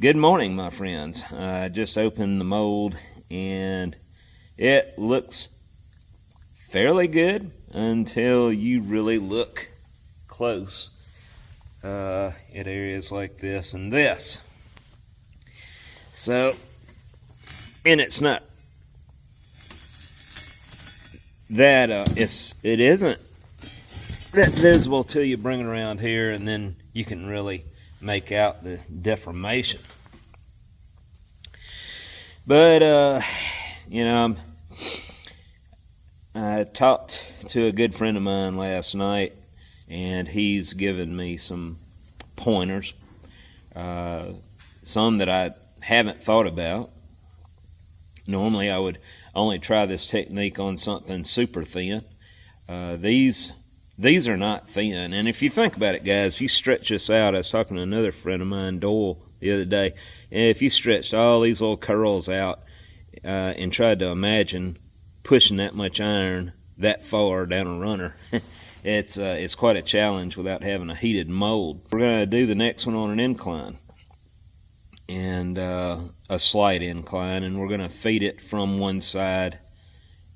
Good morning, my friends. I just opened the mold and it looks fairly good until you really look close at areas like this and this. So, and it's not that it isn't that visible till you bring it around here, and then you can really make out the deformation. But I talked to a good friend of mine last night, and he's given me some pointers, some that I haven't thought about. Normally I would only try this technique on something super thin. These are not thin, and if you think about it, guys, if you stretch this out, I was talking to another friend of mine, Doyle, the other day, and if you stretched all these little curls out and tried to imagine pushing that much iron that far down a runner, it's quite a challenge without having a heated mold. We're going to do the next one on an incline, and a slight incline, and we're going to feed it from one side.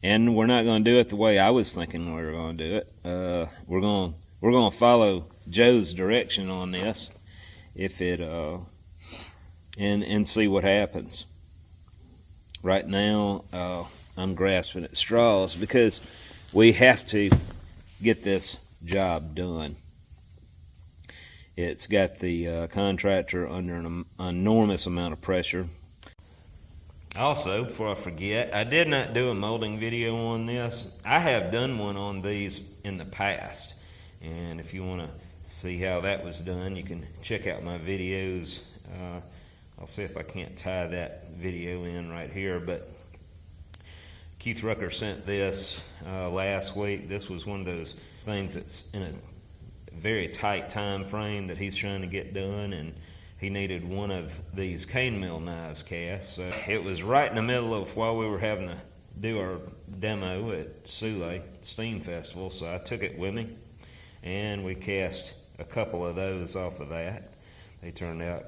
And we're not going to do it the way I was thinking we were going to do it. We're going to follow Joe's direction on this, if it and see what happens. Right now, I'm grasping at straws because we have to get this job done. It's got the contractor under an enormous amount of pressure. Also, before I forget, I did not do a molding video on this. I have done one on these in the past, and if you want to see how that was done, you can check out my videos. I'll see if I can't tie that video in right here, but Keith Rucker sent this last week. This was one of those things that's in a very tight time frame that he's trying to get done, and he needed one of these cane mill knives cast. It was right in the middle of while we were having to do our demo at Sule Steam Festival, so I took it with me, and we cast a couple of those off of that. They turned out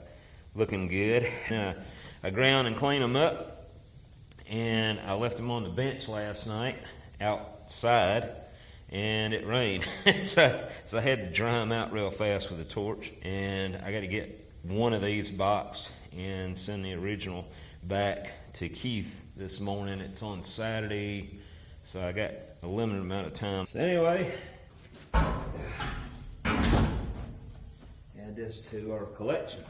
looking good. I ground and cleaned them up, and I left them on the bench last night outside, and it rained. so I had to dry them out real fast with a torch, and I got to get one of these boxed and send the original back to Keith this morning. It's on Saturday, so I got a limited amount of time. So anyway, add this to our collection.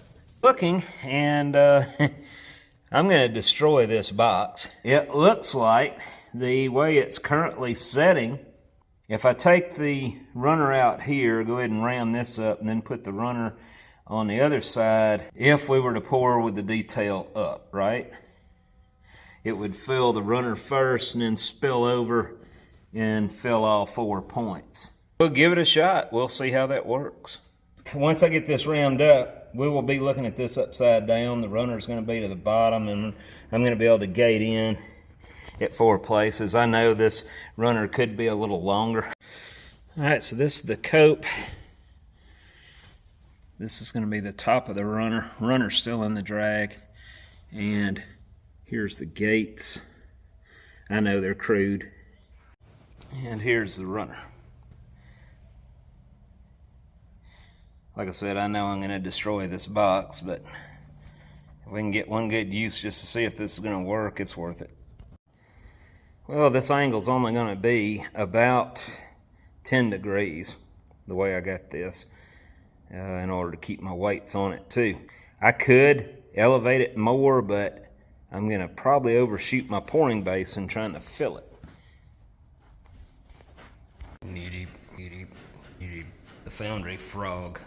Looking, and I'm going to destroy this box. It looks like the way it's currently setting, if I take the runner out here, go ahead and ram this up, and then put the runner on the other side, if we were to pour with the detail up, right? It would fill the runner first and then spill over and fill all 4 points. We'll give it a shot. We'll see how that works. Once I get this rammed up, we will be looking at this upside down. The runner's going to be to the bottom, and I'm going to be able to gate in at 4 places. I know this runner could be a little longer. All right, so this is the cope. This is going to be the top of the runner. Runner's still in the drag. And here's the gates. I know they're crude. And here's the runner. Like I said, I know I'm going to destroy this box, but if we can get one good use just to see if this is going to work, it's worth it. Well, this angle's only going to be about 10 degrees, the way I got this. In order to keep my weights on it too. I could elevate it more, but I'm going to probably overshoot my pouring basin trying to fill it. The Foundry frog.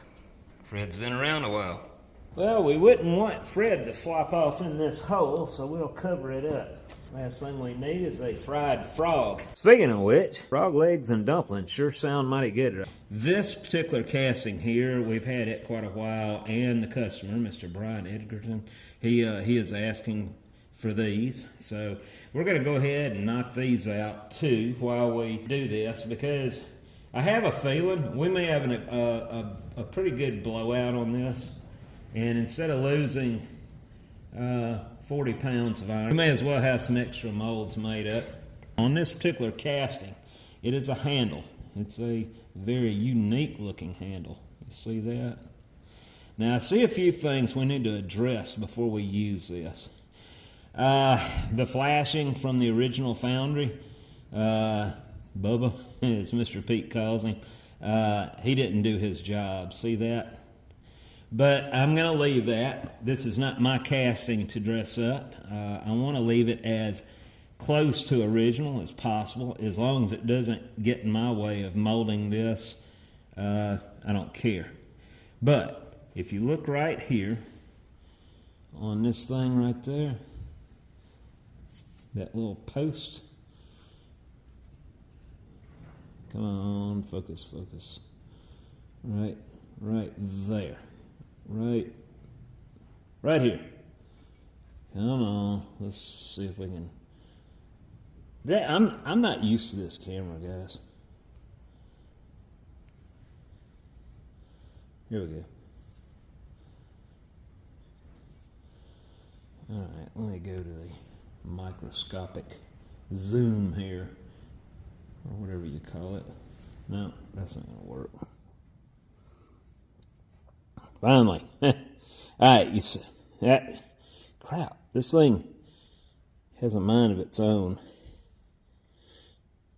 Fred's been around a while. Well, we wouldn't want Fred to flop off in this hole, so we'll cover it up. Last thing we need is a fried frog. Speaking of which, frog legs and dumplings sure sound mighty good. This particular casting here, we've had it quite a while, and the customer, Mr. Brian Edgerton, he is asking for these. So we're going to go ahead and knock these out too while we do this, because I have a feeling we may have a pretty good blowout on this. And instead of losing 40 pounds of iron. You may as well have some extra molds made up. On this particular casting, it is a handle. It's a very unique looking handle. You see that? Now I see a few things we need to address before we use this. The flashing from the original Foundry, Bubba, as Mr. Pete calls him, he didn't do his job. See that? But I'm going to leave that. This is not my casting to dress up. I want to leave it as close to original as possible. As long as it doesn't get in my way of molding this, I don't care. But if you look right here on this thing right there, that little post, come on, focus, focus. Right there. Right here. Come on, let's see if we can. I'm not used to this camera, guys. Here we go. All right, let me go to the microscopic zoom here, or whatever you call it. No, that's not gonna work. Finally. All right, you see that? Crap, this thing has a mind of its own.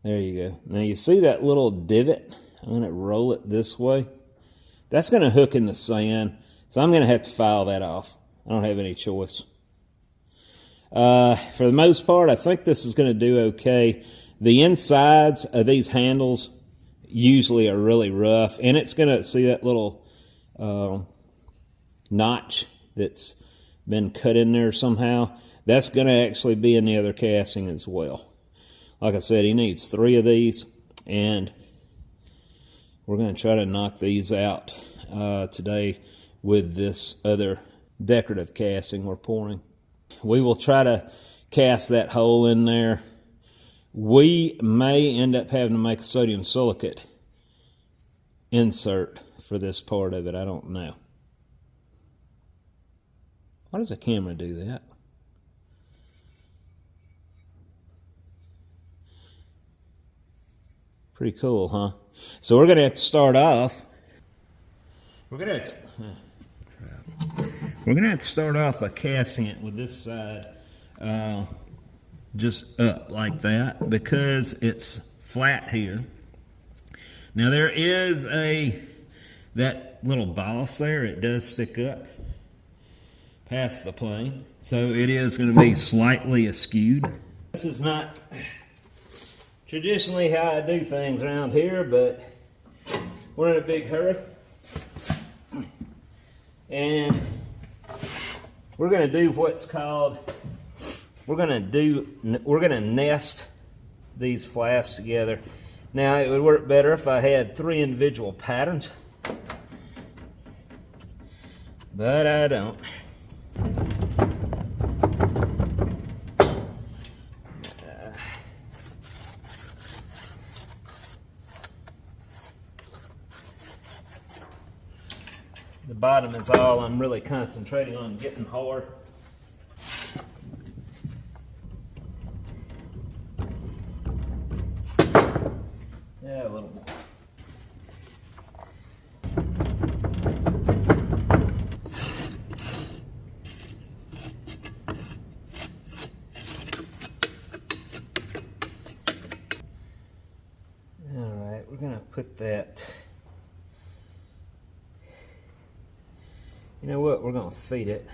There you go. Now you see that little divot? I'm going to roll it this way. That's going to hook in the sand, so I'm going to have to file that off. I don't have any choice. For the most part, I think this is going to do okay. The insides of these handles usually are really rough, and it's going to see that little notch that's been cut in there somehow. That's going to actually be in the other casting as well. Like I said, he needs 3 of these, and we're going to try to knock these out today with this other decorative casting we're pouring. We will try to cast that hole in there. We may end up having to make a sodium silicate insert for this part of it. I don't know. Why does a camera do that? Pretty cool, huh? So we're going to have to start off. We're going to have to start off by casting it with this side just up like that, because it's flat here. Now there is that little boss there. It does stick up past the plane, so it is going to be slightly askewed. This is not traditionally how I do things around here, but we're in a big hurry, and we're going to do what's called, we're going to nest these flasks together. Now it would work better if I had 3 individual patterns, but I don't. The bottom is all I'm really concentrating on getting hard. Yeah, a little more. All right, we're going to put that. You know what? We're going to feed it.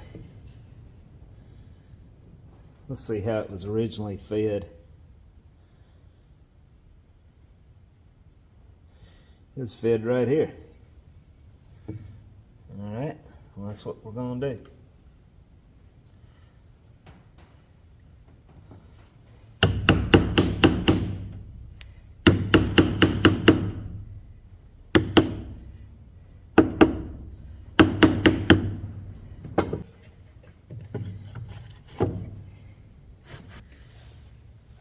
Let's see how it was originally fed. It was fed right here. All right. Well, that's what we're going to do.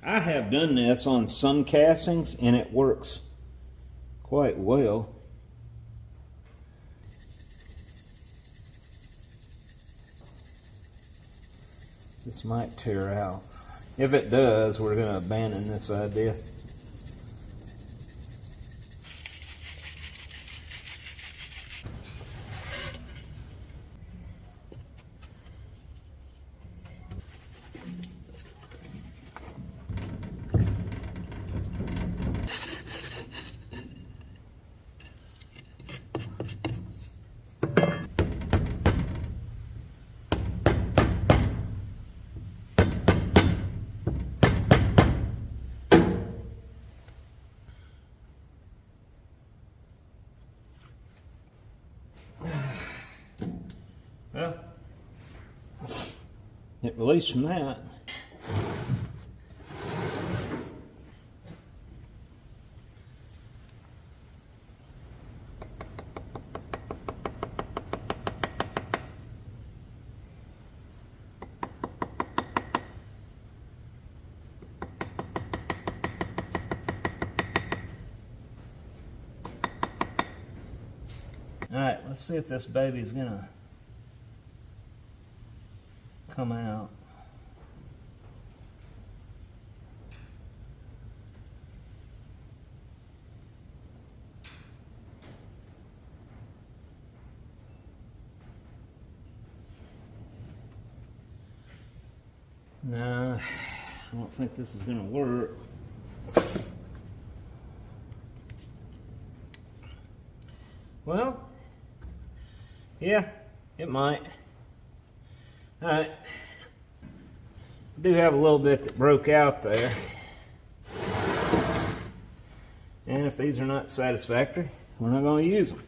I have done this on some castings and it works quite well. This might tear out. If it does, we're going to abandon this idea. Well, it released from that. All right, let's see if this baby's gonna come out. No, I don't think this is gonna work. Well, yeah, it might. All right, I do have a little bit that broke out there. And if these are not satisfactory, we're not going to use them.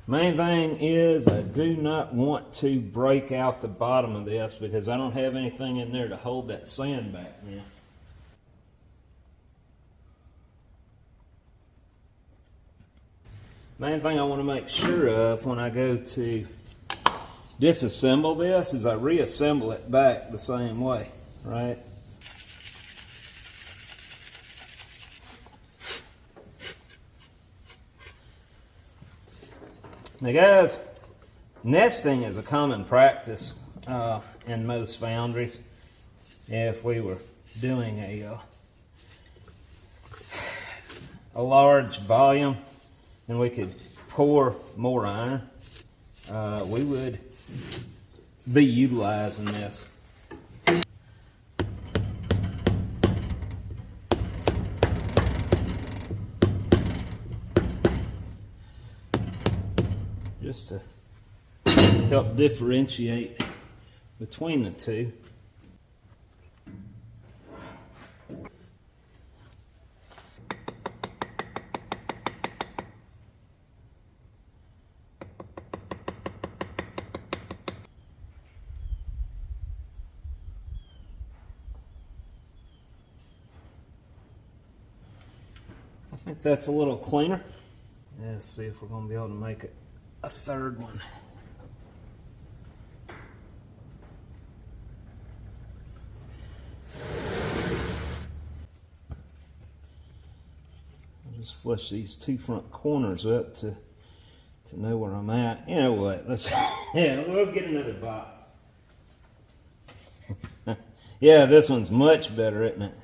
Main thing is I do not want to break out the bottom of this because I don't have anything in there to hold that sand back now. Main thing I want to make sure of when I go to disassemble this is I reassemble it back the same way, right? Now guys, nesting is a common practice in most foundries. If we were doing a large volume and we could pour more iron, we would be utilizing this. Just to help differentiate between the two. I think that's a little cleaner. Let's see if we're going to be able to make it a third one. I'll just flush these two front corners up to know where I'm at. You know what? Let's yeah, we'll get another box. Yeah, this one's much better, isn't it?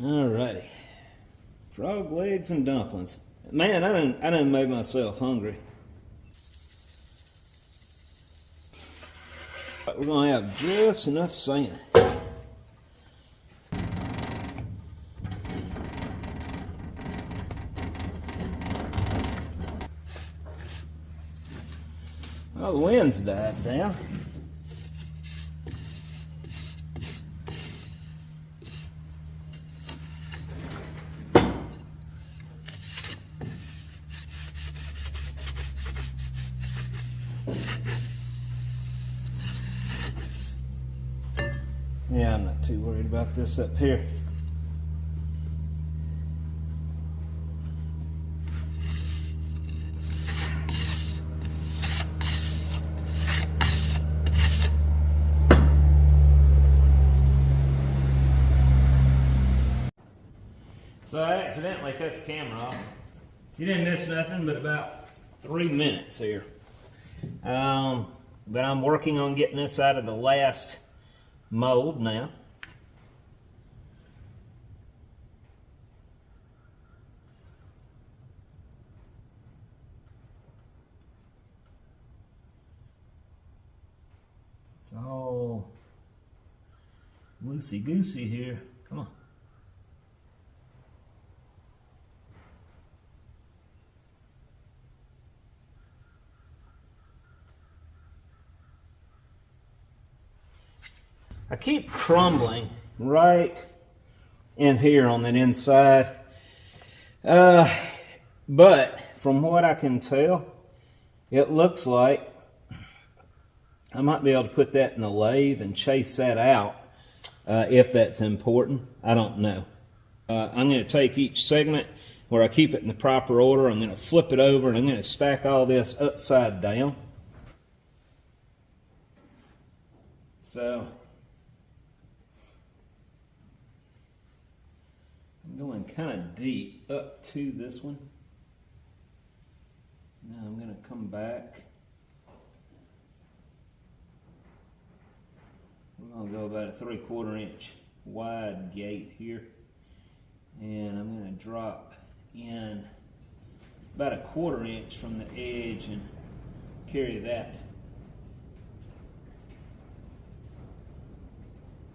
Alrighty. Frog legs and dumplings. Man, I done made myself hungry. We're gonna have just enough sand. Well, the wind's died down. Yeah, I'm not too worried about this up here. So I accidentally cut the camera off. You didn't miss nothing but about 3 minutes here. But I'm working on getting this out of the last mold now. It's all loosey-goosey here. Come on. I keep crumbling right in here on that inside. But from what I can tell, it looks like I might be able to put that in the lathe and chase that out if that's important. I don't know. I'm going to take each segment where I keep it in the proper order. I'm going to flip it over and I'm going to stack all this upside down. So I'm going kind of deep up to this one. Now I'm going to come back. I'm going to go about a 3/4 inch wide gate here. And I'm going to drop in about a 1/4 inch from the edge and carry that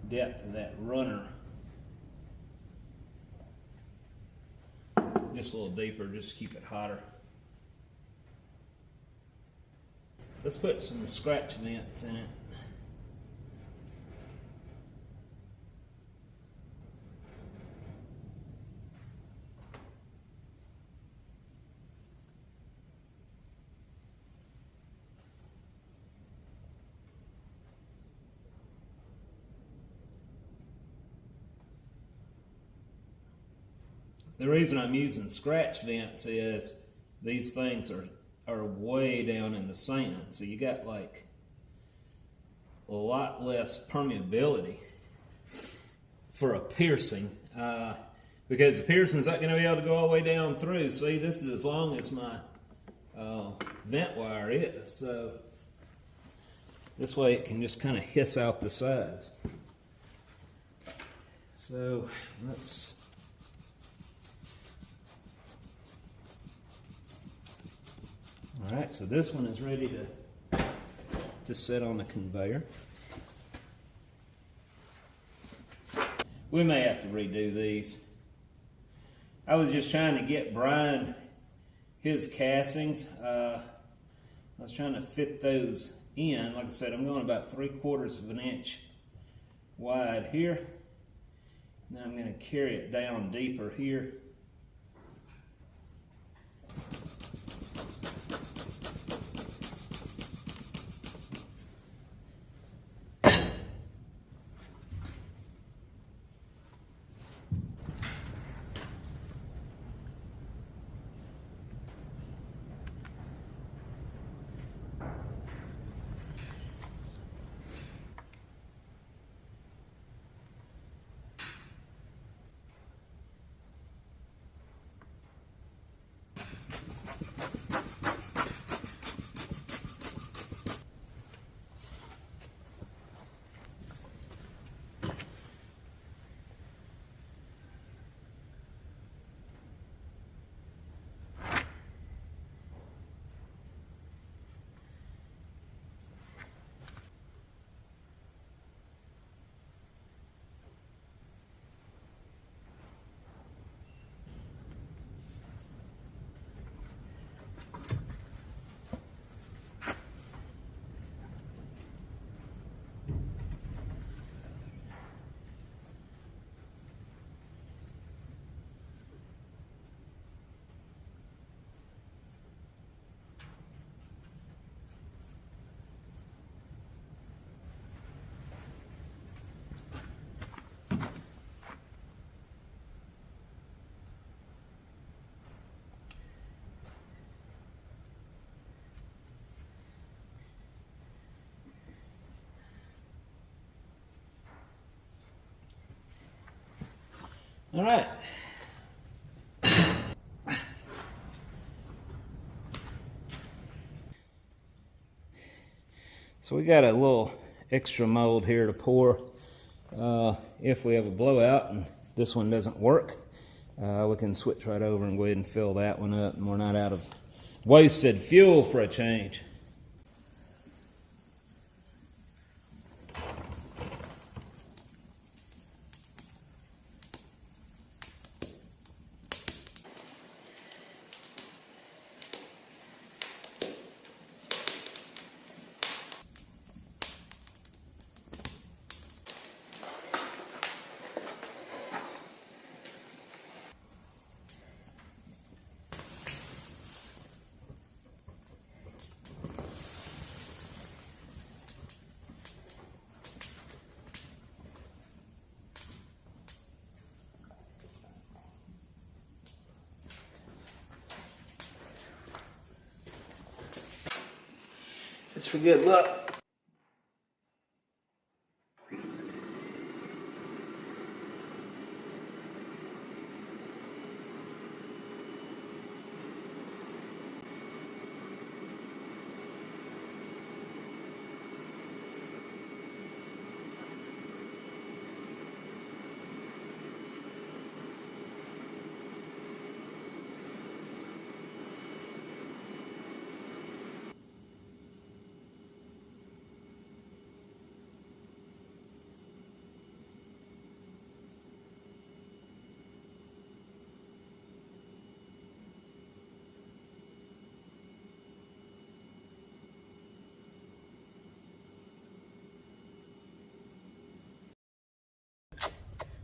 depth of that runner just a little deeper, just to keep it hotter. Let's put some scratch vents in it. The reason I'm using scratch vents is these things are way down in the sand, so you got like a lot less permeability for a piercing, because the piercing's not going to be able to go all the way down through. See, this is as long as my vent wire is, so this way it can just kind of hiss out the sides. So let's all right, so this one is ready to sit on the conveyor. We may have to redo these. I was just trying to get Brian his castings. I was trying to fit those in. Like I said, I'm going about 3/4 of an inch wide here. Now I'm going to carry it down deeper here. All right, So we got a little extra mold here to pour if we have a blowout and this one doesn't work. We can switch right over and go ahead and fill that one up, and we're not out of wasted fuel for a change. Just for good luck.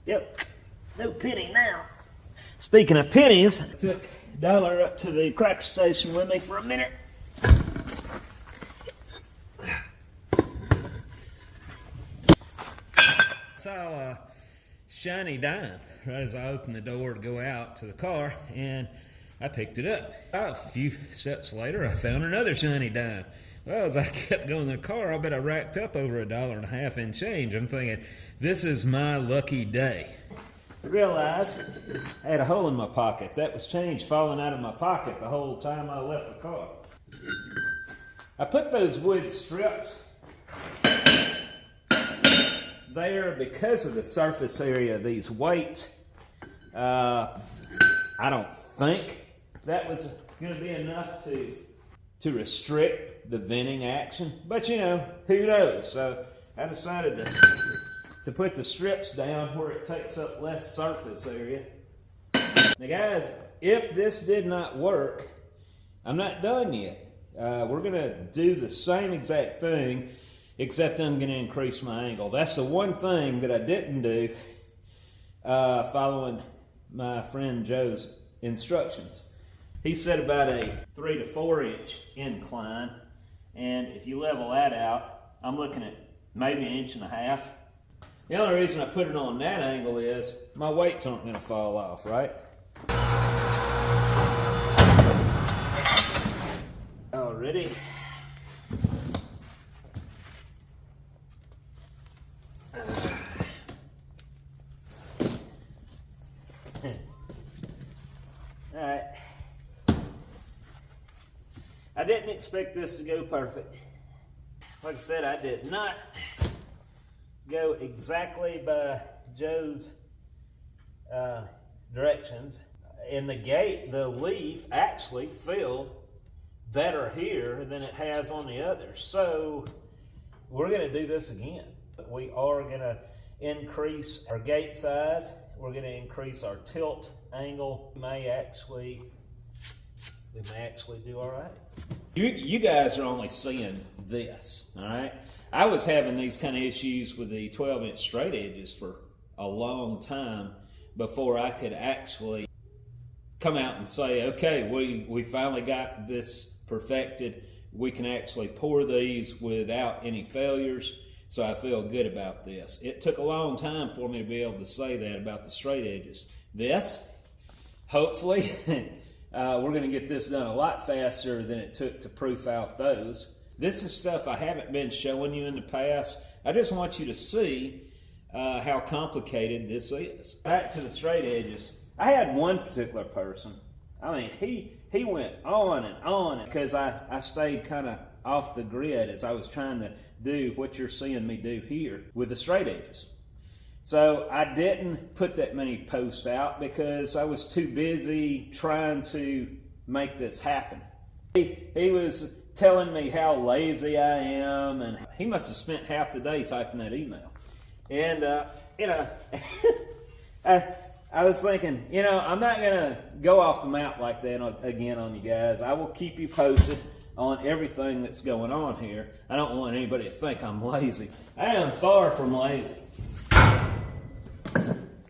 Yep, no penny now. Speaking of pennies, I took $1 up to the cracker station with me for a minute. Saw a shiny dime right as I opened the door to go out to the car, and I picked it up. A few steps later, I found another shiny dime. Well, as I kept going in the car, I bet I racked up over $1.50 in change. I'm thinking, this is my lucky day. I realized I had a hole in my pocket. That was change falling out of my pocket the whole time I left the car. I put those wood strips there because of the surface area of these weights. I don't think that was going to be enough to restrict the venting action, but you know, who knows? So I decided to put the strips down where it takes up less surface area. Now guys, if this did not work, I'm not done yet. We're gonna do the same exact thing, except I'm gonna increase my angle. That's the one thing that I didn't do following my friend Joe's instructions. He said about a 3 to 4 inch incline, and if you level that out, I'm looking at maybe 1.5 inches. The only reason I put it on that angle is my weights aren't going to fall off, right? Already. Alright. I didn't expect this to go perfect. Like I said, I did not go exactly by Joe's directions. In the gate, the leaf actually filled better here than it has on the others. So we're going to do this again. We are going to increase our gate size. We're going to increase our tilt angle. We may actually do all right. You guys are only seeing this, all right? I was having these kind of issues with the 12-inch straight edges for a long time before I could actually come out and say, okay, we finally got this perfected. We can actually pour these without any failures, so I feel good about this. It took a long time for me to be able to say that about the straight edges. This, hopefully, we're going to get this done a lot faster than it took to proof out those. This is stuff I haven't been showing you in the past. I just want you to see how complicated this is. Back to the straight edges. I had one particular person. I mean, he went on and on because I stayed kind of off the grid as I was trying to do what you're seeing me do here with the straight edges. So I didn't put that many posts out because I was too busy trying to make this happen. He was telling me how lazy I am, and he must have spent half the day typing that email. And, you know, I was thinking, you know, I'm not going to go off the map like that again on you guys. I will keep you posted on everything that's going on here. I don't want anybody to think I'm lazy. I am far from lazy.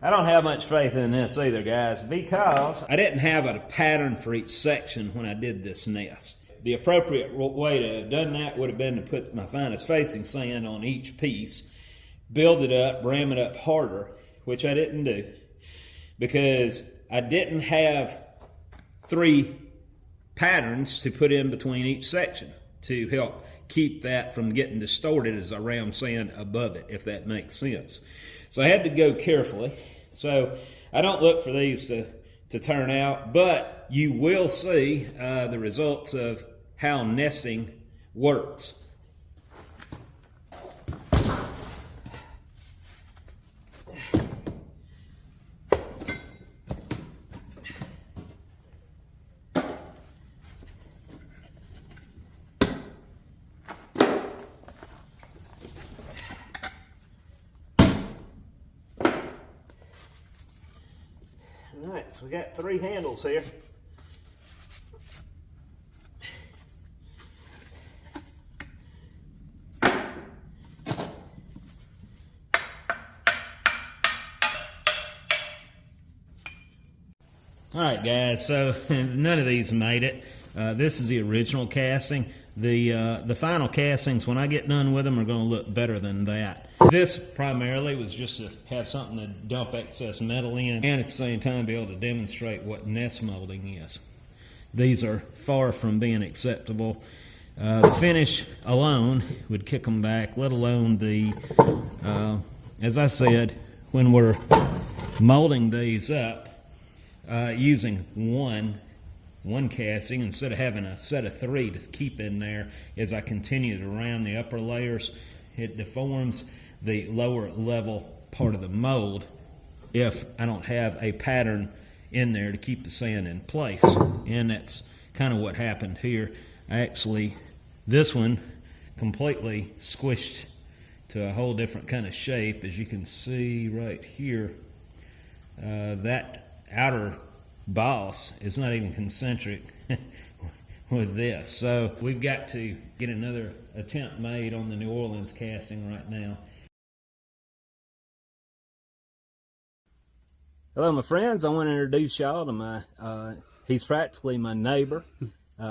I don't have much faith in this either, guys, because I didn't have a pattern for each section when I did this nest. The appropriate way to have done that would have been to put my finest facing sand on each piece, build it up, ram it up harder, which I didn't do, because I didn't have 3 patterns to put in between each section to help keep that from getting distorted as I ram sand above it, if that makes sense. So I had to go carefully. So I don't look for these to turn out, but you will see the results of how nesting works. All right, so we got 3 handles here. All right, guys, so none of these made it. This is the original casting. The final castings, when I get done with them, are going to look better than that. This primarily was just to have something to dump excess metal in, and at the same time be able to demonstrate what nest molding is. These are far from being acceptable. The finish alone would kick them back, let alone the, as I said, when we're molding these up, using one casting instead of having a set of 3 to keep in there as I continue to round the upper layers, it deforms the lower level part of the mold if I don't have a pattern in there to keep the sand in place. And that's kind of what happened here. Actually, this one completely squished to a whole different kind of shape. As you can see right here, that outer boss is not even concentric with this. So we've got to get another attempt made on the New Orleans casting right now. Hello, my friends. I want to introduce y'all to my, he's practically my neighbor.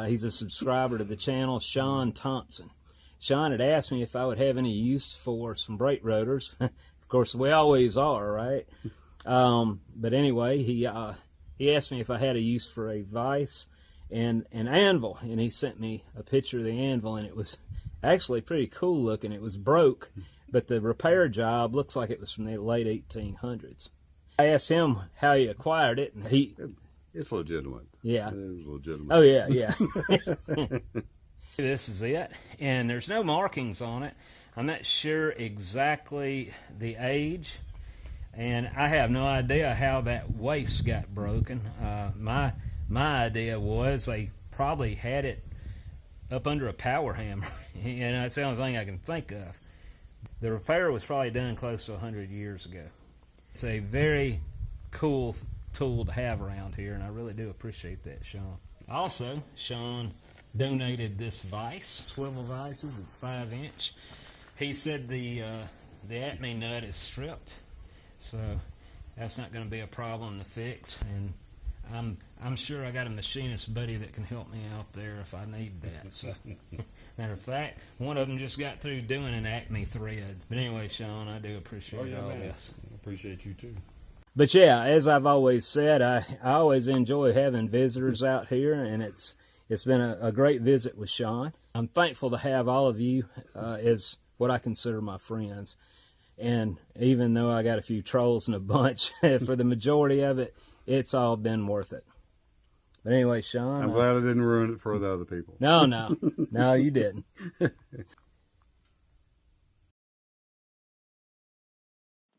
He's a subscriber to the channel, Sean Thompson. Sean had asked me if I would have any use for some brake rotors. Of course, we always are, right? But anyway, he asked me if I had a use for a vise and an anvil, and he sent me a picture of the anvil, and it was actually pretty cool looking. It was broke, but the repair job looks like it was from the late 1800s. I asked him how he acquired it, and it's legitimate. Yeah. It was legitimate. Oh, yeah, yeah. This is it, and there's no markings on it. I'm not sure exactly the age, and I have no idea how that waist got broken. My idea was they probably had it up under a power hammer. You know, that's the only thing I can think of. The repair was probably done close to 100 years ago. It's a very cool tool to have around here, and I really do appreciate that, Sean. Also, Sean donated this vise, swivel vices. It's 5-inch. He said the Acme nut is stripped, so that's not going to be a problem to fix. And I'm sure I got a machinist buddy that can help me out there if I need that. So, matter of fact, one of them just got through doing an Acme thread. But anyway, Sean, I do appreciate all this. I appreciate you too. But yeah, as I've always said, I always enjoy having visitors out here, and it's been a great visit with Sean. I'm thankful to have all of you as what I consider my friends. And even though I got a few trolls in a bunch, for the majority of it, it's all been worth it. But anyway, Sean. I'm glad I didn't ruin it for the other people. No, no, you didn't.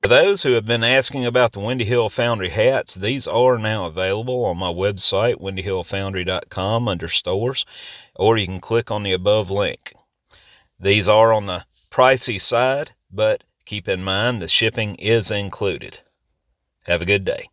For those who have been asking about the Windy Hill Foundry hats, these are now available on my website, windyhillfoundry.com, under stores, or you can click on the above link. These are on the pricey side, but keep in mind the shipping is included. Have a good day.